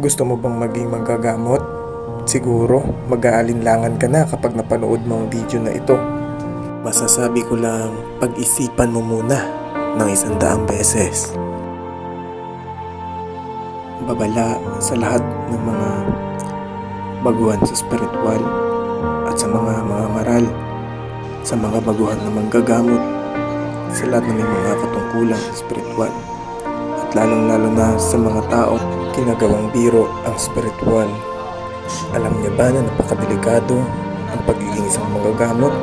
Gusto mo bang maging manggagamot? Siguro mag-aalinlangan ka na kapag napanood mo ang video na ito. Masasabi ko lang, pag-isipan mo muna ng 100 beses. Babala sa lahat ng mga baguhan sa spiritual at sa mga maral, sa mga baguhan na manggagamot, sa lahat na may mga katungkulan sa spiritual, at lalong-lalo na sa mga tao ginagawang biro ang spiritual. Alam niyo ba na napakadelikado ang pagiging isang manggagamot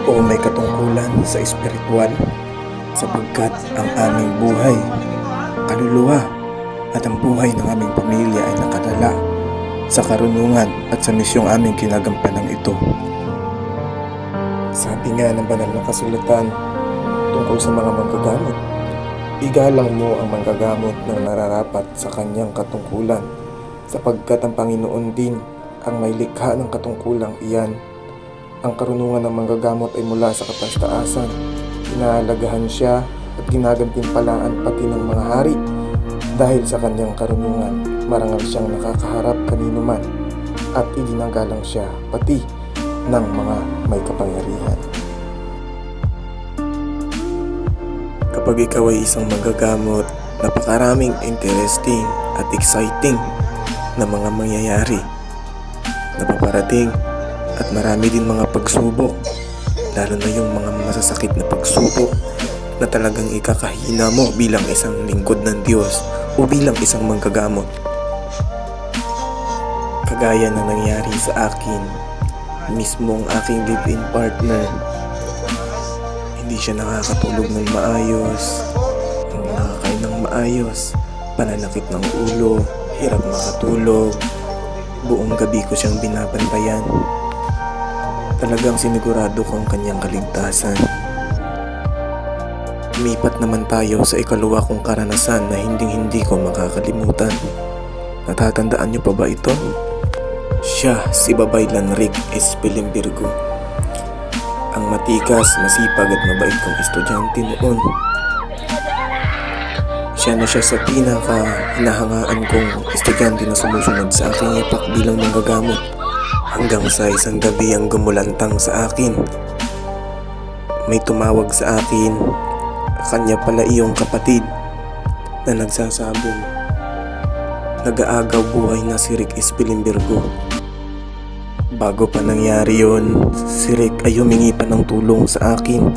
o may katungkulan sa spiritual, sapagkat ang aming buhay, kaluluwa at ang buhay ng aming pamilya ay nakatala sa karunungan at sa misyong aming kinagampanan ito. Sabi nga ng banal na kasulatan tungkol sa mga manggagamot, igalang mo ang manggagamot na nararapat sa kanyang katungkulan, sapagkat ang Panginoon din ang may likha ng katungkulang iyan. Ang karunungan ng manggagamot ay mula sa kataas-taasan. Inahalagahan siya at ginagantimpalaan pati ng mga hari. Dahil sa kanyang karunungan, marangal siyang nakakaharap kanino man at iginagalang siya pati ng mga may kapangyarihan. Kapag ikaw ay isang manggagamot, napakaraming interesting at exciting na mga mangyayari na paparating, at marami din mga pagsubok, lalo na yung mga masasakit na pagsubok na talagang ikakahina mo bilang isang lingkod ng Diyos o bilang isang manggagamot. Kagaya na nangyari sa akin, mismong aking live-in partner, hindi siya nakakatulog ng maayos, hindi nakakain ng maayos, pananakit ng ulo, hirap makatulog, buong gabi ko siyang binabantayan. Talagang sinigurado ko ang kanyang kaligtasan. Lumipat naman tayo sa ikalawa kong karanasan na hindi ko makakalimutan. Natatandaan niyo pa ba ito? Siya si Babay Lanric Espilimbergo, ang matikas, masipag at mabait kong estudyante noon. Siya na siya sa pinaka-hinahangaan kong estudyante na sumusunod sa aking yapak bilang manggagamot. Hanggang sa isang gabi ang gumulantang sa akin. May tumawag sa akin, kanya pala iyong kapatid na nagsasabing nag-aagaw buhay na si Rick Espilimbergo. Bago pa nangyari yon, si Rick ay humingi pa ng tulong sa akin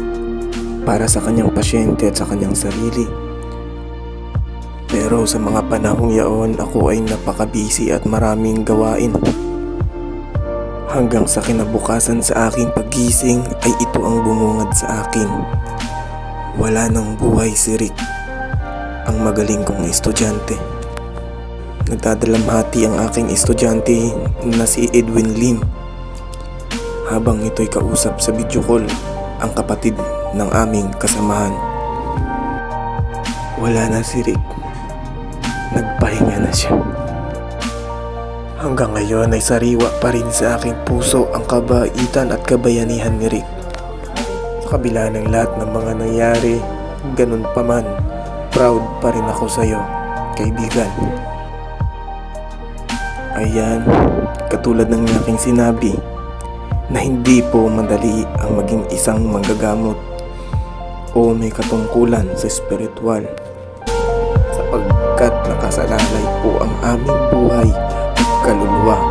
para sa kanyang pasyente at sa kanyang sarili. Pero sa mga panahong yaon, ako ay napaka-busy at maraming gawain. Hanggang sa kinabukasan sa aking paggising ay ito ang bumungad sa akin. Wala nang buhay si Rick, ang magaling kong estudyante. Nagdadalamhati ang aking estudyante na si Edwin Lim, habang ito'y kausap sa video call ang kapatid ng aming kasamahan. Wala na si Rick, nagpahinga na siya. Hanggang ngayon ay sariwa pa rin sa aking puso ang kabaitan at kabayanihan ni Rick. Sa kabila ng lahat ng mga nangyari, ganun pa man, proud pa rin ako sa iyo, kaibigan. Ayan, katulad ng aking sinabi, na hindi po madali ang maging isang manggagamot o may katungkulan sa spiritual, sapagkat nakasalalay po ang aming buhay kaluluwa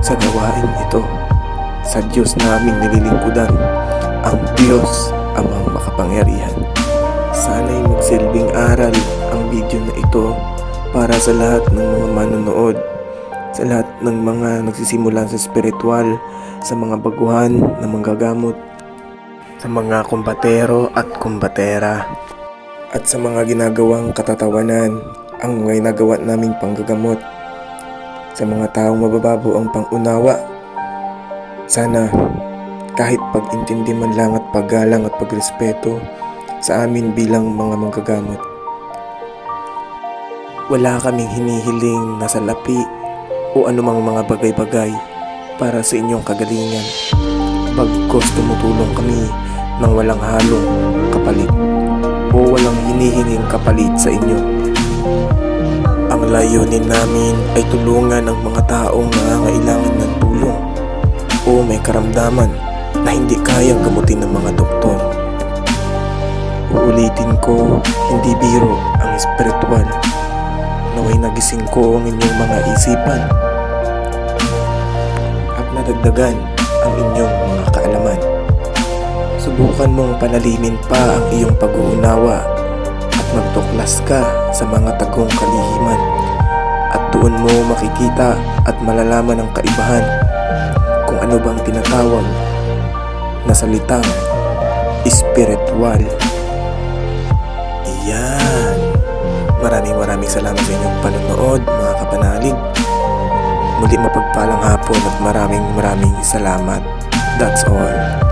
sa gawain ito. Sa Diyos naming nililingkudan, ang Diyos Amang makapangyarihan. Sana'y magsilbing aral ang video na ito para sa lahat ng mga manonood, sa lahat ng mga nagsisimula sa spiritual, sa mga baguhan na manggagamot, sa mga kumbatero at kumbatera, at sa mga ginagawang katatawanan ang mga ginagawa naming panggagamot, sa mga taong mabababo ang pangunawa. Sana kahit pag-intindi man lang at paggalang at pagrespeto sa amin bilang mga manggagamot. Wala kaming hinihiling na salapi o anumang mga bagay-bagay para sa inyong kagalingan. Bagkus tumutulong kami ng walang halong kapalit o walang hinihinging kapalit sa inyo. Ang Ang layunin namin ay tulungan ang mga taong nangangailangan ng tulong o may karamdaman na hindi kayang gamutin ng mga doktor. Uulitin ko, hindi biro ang espiritual. Naway nagising ko ang inyong mga isipan at nadagdagan ang inyong mga kaalaman. Subukan mong palalimin pa ang iyong pag-uunawa at magtuklas ka sa mga tagong kalihiman at doon mo makikita at malalaman ang kaibahan kung ano bang tinatawag na salitang espiritual. Iyan. Maraming salamat sa inyong panonood, mga kapanalig. Muli mapagpalang hapon at maraming salamat. That's all.